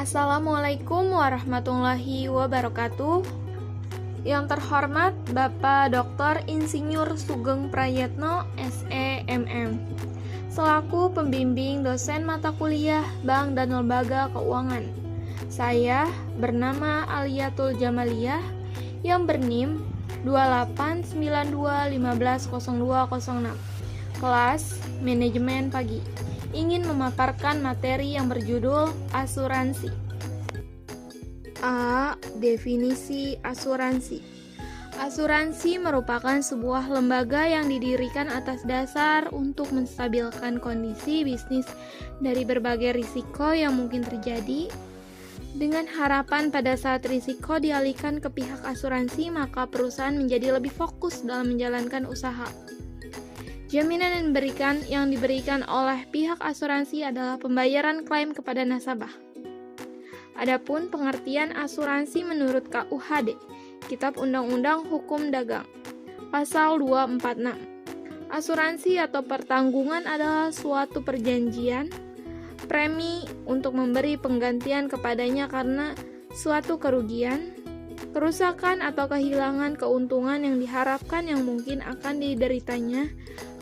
Assalamualaikum warahmatullahi wabarakatuh. Yang terhormat Bapak Dr. Insinyur Sugeng Prayetno, SEMM, selaku pembimbing dosen mata kuliah Bank dan Lembaga Keuangan. Saya bernama Aliyatul Jamaliyah yang berNIM 2892150206, kelas Manajemen Pagi. Ingin memaparkan materi yang berjudul asuransi. A. Definisi asuransi. Asuransi merupakan sebuah lembaga yang didirikan atas dasar untuk menstabilkan kondisi bisnis dari berbagai risiko yang mungkin terjadi. Dengan harapan pada saat risiko dialihkan ke pihak asuransi, maka perusahaan menjadi lebih fokus dalam menjalankan usaha. Jaminan yang diberikan oleh pihak asuransi adalah pembayaran klaim kepada nasabah. Adapun pengertian asuransi menurut KUHD, Kitab Undang-Undang Hukum Dagang, Pasal 246. Asuransi atau pertanggungan adalah suatu perjanjian premi untuk memberi penggantian kepadanya karena suatu kerugian, kerusakan atau kehilangan keuntungan yang diharapkan yang mungkin akan dideritanya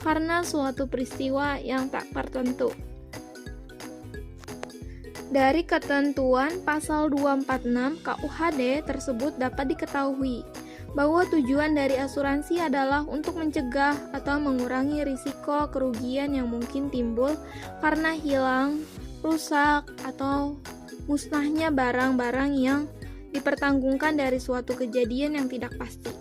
karena suatu peristiwa yang tak tertentu. Dari ketentuan pasal 246 KUHD tersebut dapat diketahui bahwa tujuan dari asuransi adalah untuk mencegah atau mengurangi risiko kerugian yang mungkin timbul karena hilang, rusak, atau musnahnya barang-barang yang dipertanggungkan dari suatu kejadian yang tidak pasti.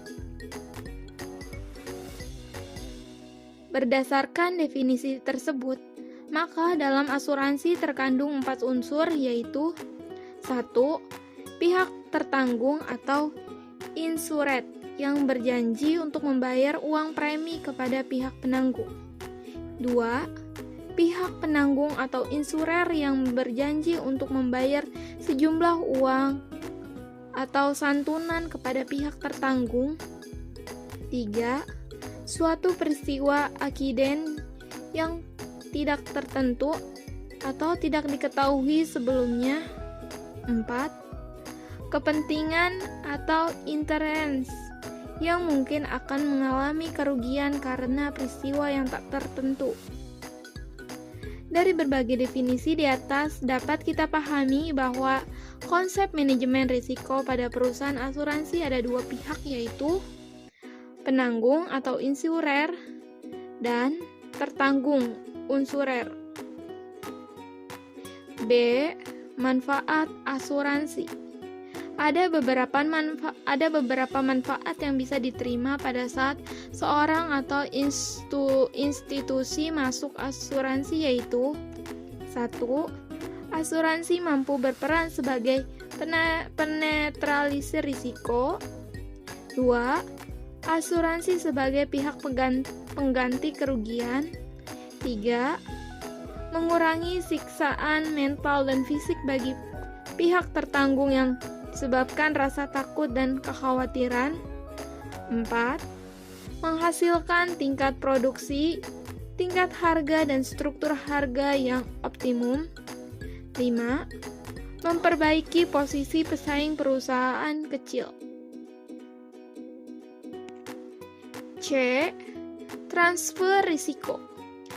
Berdasarkan definisi tersebut, maka dalam asuransi terkandung 4 unsur, yaitu 1. Pihak tertanggung atau insured yang berjanji untuk membayar uang premi kepada pihak penanggung. 2. Pihak penanggung atau insurer yang berjanji untuk membayar sejumlah uang atau santunan kepada pihak tertanggung. 3. Suatu peristiwa akiden yang tidak tertentu atau tidak diketahui sebelumnya. 4. Kepentingan atau interest yang mungkin akan mengalami kerugian karena peristiwa yang tak tertentu. Dari berbagai definisi di atas dapat kita pahami bahwa konsep manajemen risiko pada perusahaan asuransi ada 2 pihak, yaitu penanggung atau insurer dan tertanggung unsurer. B. Manfaat asuransi. Ada beberapa manfaat yang bisa diterima pada saat seorang atau institusi masuk asuransi, yaitu 1. Asuransi mampu berperan sebagai penetralisir risiko. 2. Asuransi sebagai pihak pengganti kerugian. 3. Mengurangi siksaan mental dan fisik bagi pihak tertanggung yang disebabkan rasa takut dan kekhawatiran. 4. Menghasilkan tingkat produksi, tingkat harga dan struktur harga yang optimum. 5. Memperbaiki posisi pesaing perusahaan kecil. C. Transfer risiko.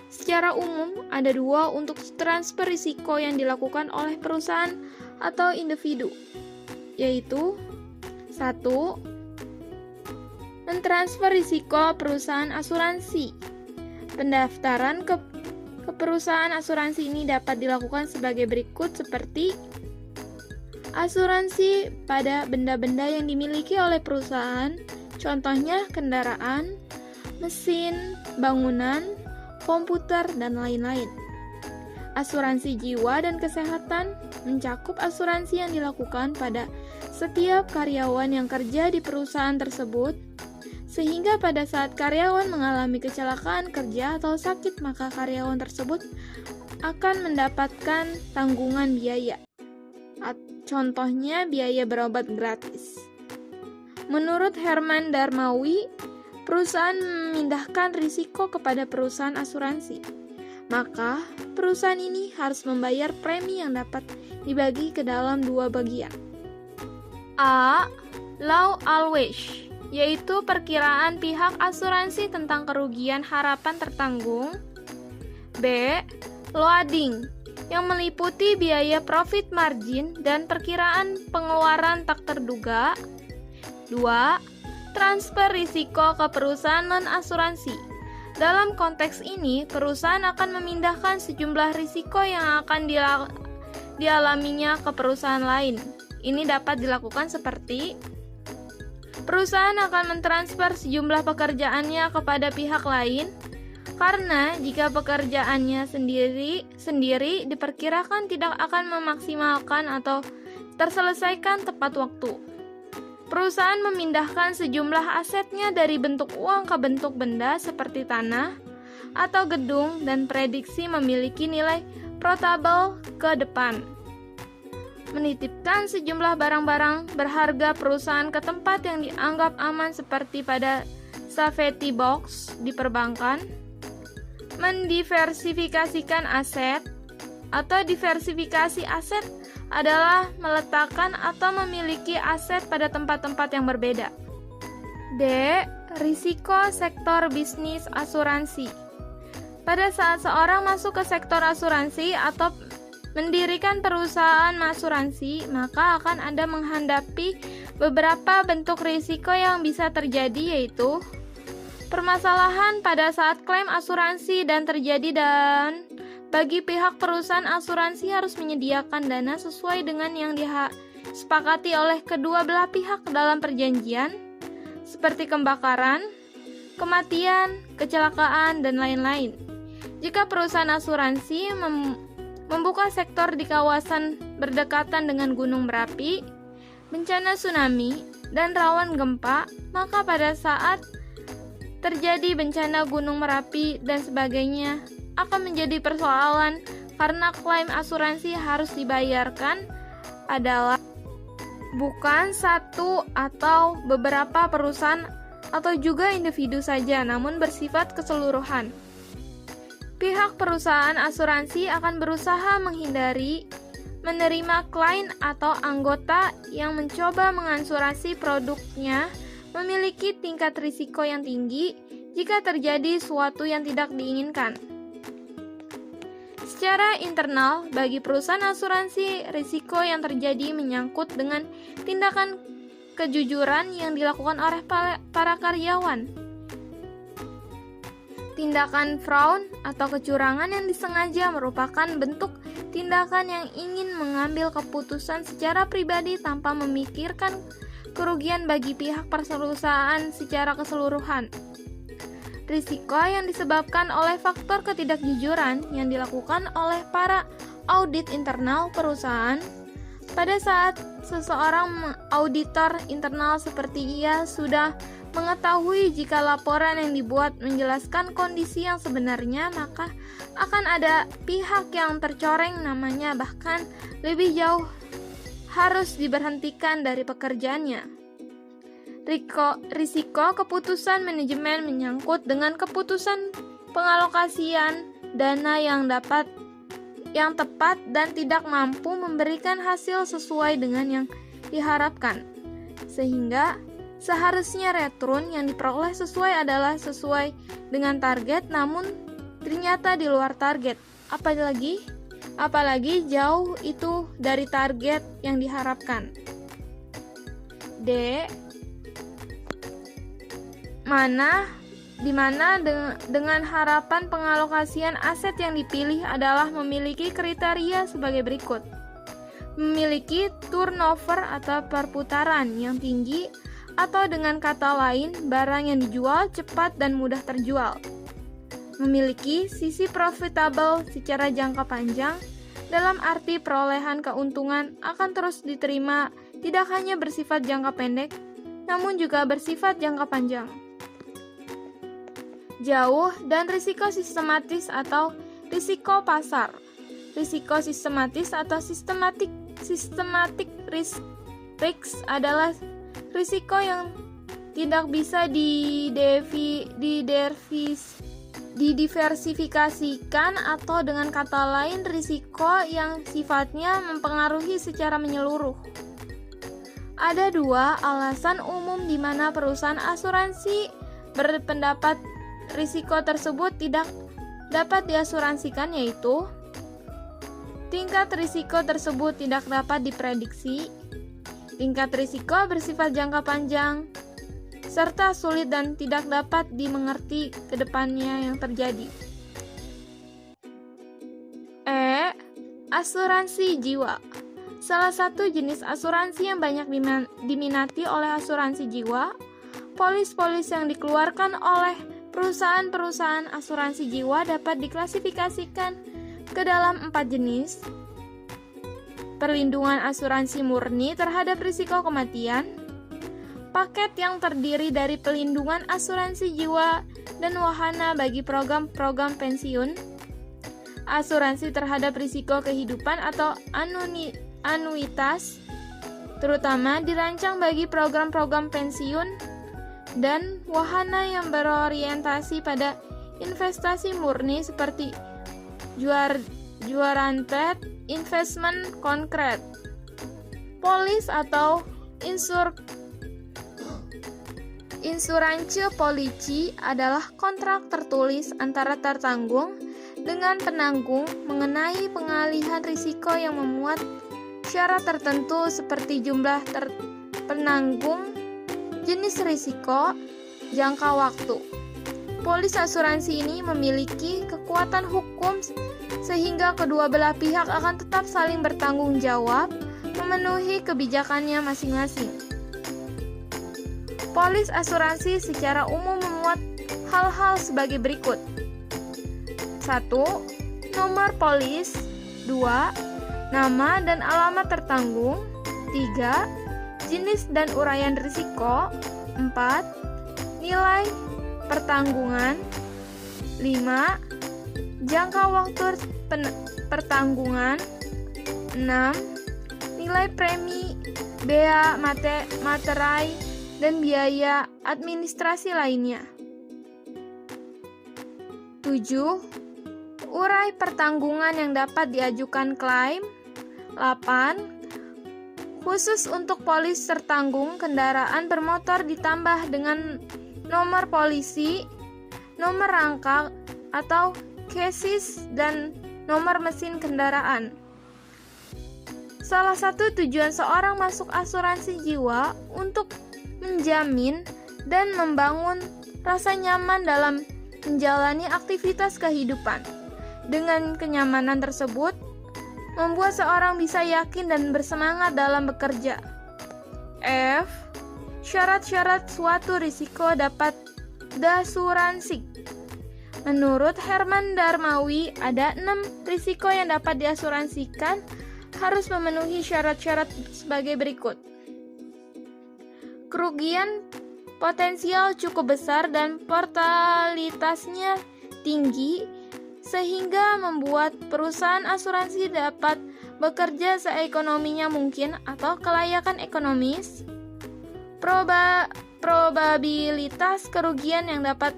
Secara umum, ada 2 untuk transfer risiko yang dilakukan oleh perusahaan atau individu, yaitu 1. Mentransfer risiko perusahaan asuransi. Pendaftaran ke perusahaan asuransi ini dapat dilakukan sebagai berikut, seperti asuransi pada benda-benda yang dimiliki oleh perusahaan, contohnya kendaraan, mesin, bangunan, komputer, dan lain-lain. Asuransi jiwa dan kesehatan mencakup asuransi yang dilakukan pada setiap karyawan yang kerja di perusahaan tersebut, sehingga pada saat karyawan mengalami kecelakaan kerja atau sakit, maka karyawan tersebut akan mendapatkan tanggungan biaya. Contohnya biaya berobat gratis. Menurut Herman Darmawi, perusahaan memindahkan risiko kepada perusahaan asuransi. Maka, perusahaan ini harus membayar premi yang dapat dibagi ke dalam dua bagian. A. Law always, yaitu perkiraan pihak asuransi tentang kerugian harapan tertanggung. B. Loading, yang meliputi biaya profit margin dan perkiraan pengeluaran tak terduga. 2. Transfer risiko ke perusahaan non-asuransi. Dalam konteks ini, perusahaan akan memindahkan sejumlah risiko yang akan dialaminya ke perusahaan lain. Ini dapat dilakukan seperti perusahaan akan mentransfer sejumlah pekerjaannya kepada pihak lain, karena jika pekerjaannya sendiri diperkirakan tidak akan memaksimalkan atau terselesaikan tepat waktu. Perusahaan memindahkan sejumlah asetnya dari bentuk uang ke bentuk benda seperti tanah atau gedung dan prediksi memiliki nilai portable ke depan. Menitipkan sejumlah barang-barang berharga perusahaan ke tempat yang dianggap aman seperti pada safety box di perbankan. Mendiversifikasikan aset atau diversifikasi aset adalah meletakkan atau memiliki aset pada tempat-tempat yang berbeda. D. Risiko sektor bisnis asuransi. Pada saat seorang masuk ke sektor asuransi atau mendirikan perusahaan asuransi, maka akan ada menghadapi beberapa bentuk risiko yang bisa terjadi, yaitu permasalahan pada saat klaim asuransi dan bagi pihak perusahaan asuransi harus menyediakan dana sesuai dengan yang disepakati oleh kedua belah pihak dalam perjanjian, seperti kebakaran, kematian, kecelakaan, dan lain-lain. Jika perusahaan asuransi membuka sektor di kawasan berdekatan dengan gunung berapi, bencana tsunami, dan rawan gempa, maka pada saat terjadi bencana gunung merapi dan sebagainya akan menjadi persoalan karena klaim asuransi harus dibayarkan adalah bukan satu atau beberapa perusahaan atau juga individu saja, namun bersifat keseluruhan. Pihak perusahaan asuransi akan berusaha menghindari menerima klien atau anggota yang mencoba mengasuransi produknya memiliki tingkat risiko yang tinggi jika terjadi suatu yang tidak diinginkan. Secara internal, bagi perusahaan asuransi, risiko yang terjadi menyangkut dengan tindakan kejujuran yang dilakukan oleh para karyawan. Tindakan fraud atau kecurangan yang disengaja merupakan bentuk tindakan yang ingin mengambil keputusan secara pribadi tanpa memikirkan kerugian bagi pihak perusahaan secara keseluruhan. Risiko yang disebabkan oleh faktor ketidakjujuran yang dilakukan oleh para audit internal perusahaan. Pada saat seseorang auditor internal seperti ia sudah mengetahui jika laporan yang dibuat menjelaskan kondisi yang sebenarnya, maka akan ada pihak yang tercoreng namanya, bahkan lebih jauh harus diberhentikan dari pekerjaannya. Risiko keputusan manajemen menyangkut dengan keputusan pengalokasian dana yang tepat dan tidak mampu memberikan hasil sesuai dengan yang diharapkan. Sehingga seharusnya return yang diperoleh sesuai dengan target, namun ternyata di luar target. Apalagi jauh itu dari target yang diharapkan. D. Dengan harapan pengalokasian aset yang dipilih adalah memiliki kriteria sebagai berikut. Memiliki turnover atau perputaran yang tinggi, atau dengan kata lain, barang yang dijual cepat dan mudah terjual. Memiliki sisi profitable secara jangka panjang, dalam arti perolehan keuntungan akan terus diterima tidak hanya bersifat jangka pendek, namun juga bersifat jangka panjang. Jauh dan risiko sistematis atau risiko pasar. Risiko sistematis atau systematic risk adalah risiko yang tidak bisa didiversifikasikan atau dengan kata lain risiko yang sifatnya mempengaruhi secara menyeluruh. Ada dua alasan umum di mana perusahaan asuransi berpendapat risiko tersebut tidak dapat diasuransikan, yaitu tingkat risiko tersebut tidak dapat diprediksi, tingkat risiko bersifat jangka panjang, serta sulit dan tidak dapat dimengerti ke depannya yang terjadi. Asuransi jiwa. Salah satu jenis asuransi yang banyak diminati oleh asuransi jiwa, polis-polis yang dikeluarkan oleh perusahaan-perusahaan asuransi jiwa dapat diklasifikasikan ke dalam 4 jenis. Perlindungan asuransi murni terhadap risiko kematian, paket yang terdiri dari pelindungan asuransi jiwa dan wahana bagi program-program pensiun, asuransi terhadap risiko kehidupan atau anuitas, terutama dirancang bagi program-program pensiun, dan wahana yang berorientasi pada investasi murni seperti guaranteed investment konkret. Polis atau insuransi polisi adalah kontrak tertulis antara tertanggung dengan penanggung mengenai pengalihan risiko yang memuat syarat tertentu seperti jumlah penanggung, jenis risiko, jangka waktu. Polis asuransi ini memiliki kekuatan hukum sehingga kedua belah pihak akan tetap saling bertanggung jawab memenuhi kebijakannya masing-masing. Polis asuransi secara umum memuat hal-hal sebagai berikut. 1. Nomor polis. 2. Nama dan alamat tertanggung. 3. Jenis dan uraian risiko. 4. Nilai pertanggungan. 5. Jangka waktu pertanggungan. 6. Nilai premi, bea materai, dan biaya administrasi lainnya. 7. Urai pertanggungan yang dapat diajukan klaim. 8. Khusus untuk polis tertanggung kendaraan bermotor ditambah dengan nomor polisi, nomor rangka atau chassis, dan nomor mesin kendaraan. Salah satu tujuan seorang masuk asuransi jiwa untuk menjamin dan membangun rasa nyaman dalam menjalani aktivitas kehidupan. Dengan kenyamanan tersebut, membuat seorang bisa yakin dan bersemangat dalam bekerja. F. Syarat-syarat suatu risiko dapat diasuransi. Menurut Herman Darmawi, ada 6 risiko yang dapat diasuransikan, harus memenuhi syarat-syarat sebagai berikut. Kerugian potensial cukup besar dan mortalitasnya tinggi, sehingga membuat perusahaan asuransi dapat bekerja seekonominya mungkin atau kelayakan ekonomis. Probabilitas kerugian yang dapat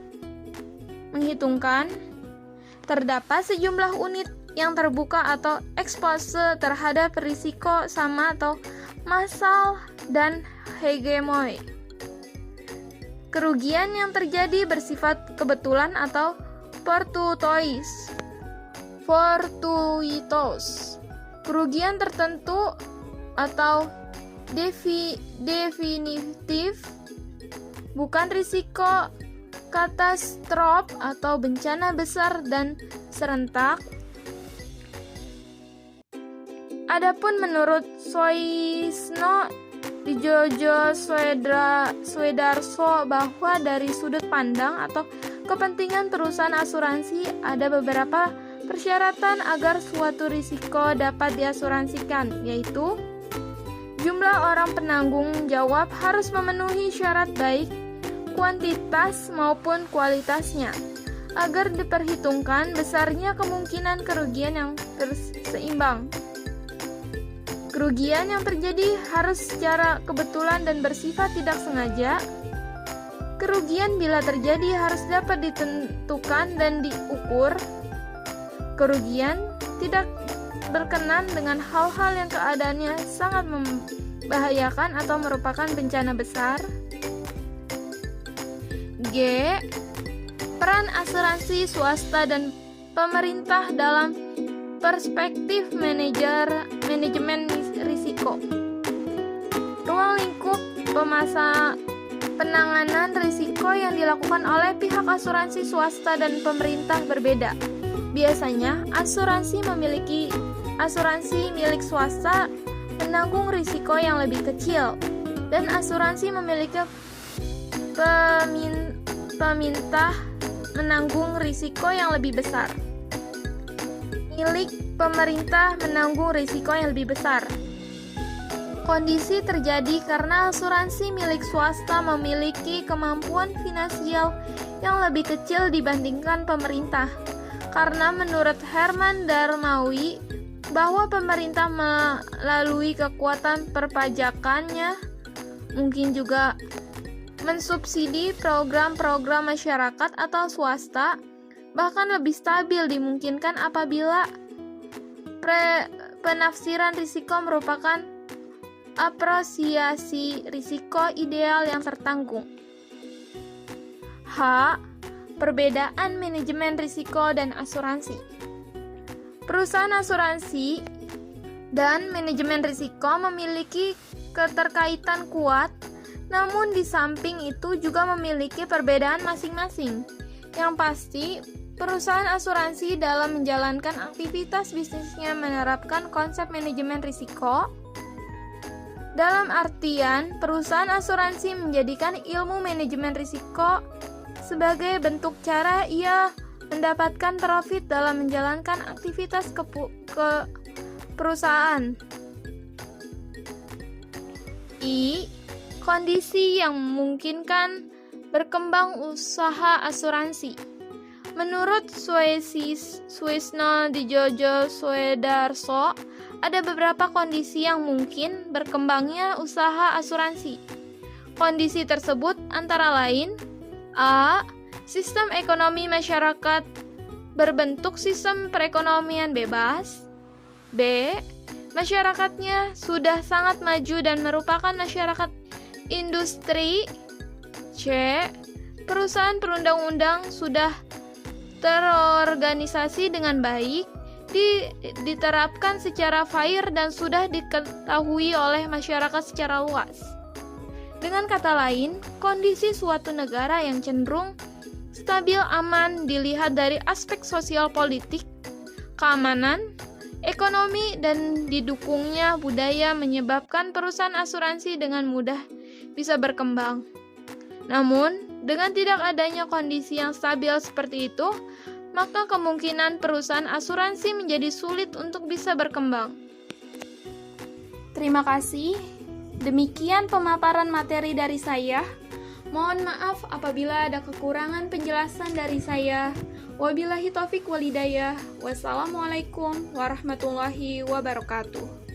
menghitungkan. Terdapat sejumlah unit yang terbuka atau ekspose terhadap risiko sama atau massal dan hegemoni. Kerugian yang terjadi bersifat kebetulan atau fortuitous. Kerugian tertentu atau definitif, bukan risiko katastrof atau bencana besar dan serentak. Adapun menurut Soisno di Jojo Swedarso bahwa dari sudut pandang atau kepentingan perusahaan asuransi ada beberapa persyaratan agar suatu risiko dapat diasuransikan, yaitu jumlah orang penanggung jawab harus memenuhi syarat baik kuantitas maupun kualitasnya, agar diperhitungkan besarnya kemungkinan kerugian yang seimbang. Kerugian yang terjadi harus secara kebetulan dan bersifat tidak sengaja. Kerugian bila terjadi harus dapat ditentukan dan diukur. Kerugian tidak berkenan dengan hal-hal yang keadaannya sangat membahayakan atau merupakan bencana besar. G. Peran asuransi swasta dan pemerintah dalam perspektif manajemen risiko. Ruang lingkup penanganan risiko yang dilakukan oleh pihak asuransi swasta dan pemerintah berbeda. Biasanya, asuransi milik swasta menanggung risiko yang lebih kecil, dan asuransi memiliki peminta menanggung risiko yang lebih besar. Milik pemerintah menanggung risiko yang lebih besar. Kondisi terjadi karena asuransi milik swasta memiliki kemampuan finansial yang lebih kecil dibandingkan pemerintah. Karena menurut Herman Darmawi bahwa pemerintah melalui kekuatan perpajakannya mungkin juga mensubsidi program-program masyarakat atau swasta, bahkan lebih stabil dimungkinkan apabila penafsiran risiko merupakan apresiasi risiko ideal yang tertanggung. H. Perbedaan manajemen risiko dan asuransi. Perusahaan asuransi dan manajemen risiko memiliki keterkaitan kuat, namun di samping itu juga memiliki perbedaan masing-masing. Yang pasti, perusahaan asuransi dalam menjalankan aktivitas bisnisnya menerapkan konsep manajemen risiko. Dalam artian, perusahaan asuransi menjadikan ilmu manajemen risiko sebagai bentuk cara ia mendapatkan profit dalam menjalankan aktivitas ke perusahaan. I. Kondisi yang memungkinkan berkembang usaha asuransi. Menurut Suisno di Jojo Suedarso, ada beberapa kondisi yang mungkin berkembangnya usaha asuransi. Kondisi tersebut antara lain: A. Sistem ekonomi masyarakat berbentuk sistem perekonomian bebas. B. Masyarakatnya sudah sangat maju dan merupakan masyarakat industri. C. Perusahaan perundang-undang sudah terorganisasi dengan baik, diterapkan secara fair dan sudah diketahui oleh masyarakat secara luas. Dengan kata lain, kondisi suatu negara yang cenderung stabil aman dilihat dari aspek sosial politik, keamanan, ekonomi, dan didukungnya budaya menyebabkan perusahaan asuransi dengan mudah bisa berkembang. Namun, dengan tidak adanya kondisi yang stabil seperti itu, maka kemungkinan perusahaan asuransi menjadi sulit untuk bisa berkembang. Terima kasih. Demikian pemaparan materi dari saya. Mohon maaf apabila ada kekurangan penjelasan dari saya. Wabillahi taufik walhidayah. Wassalamualaikum warahmatullahi wabarakatuh.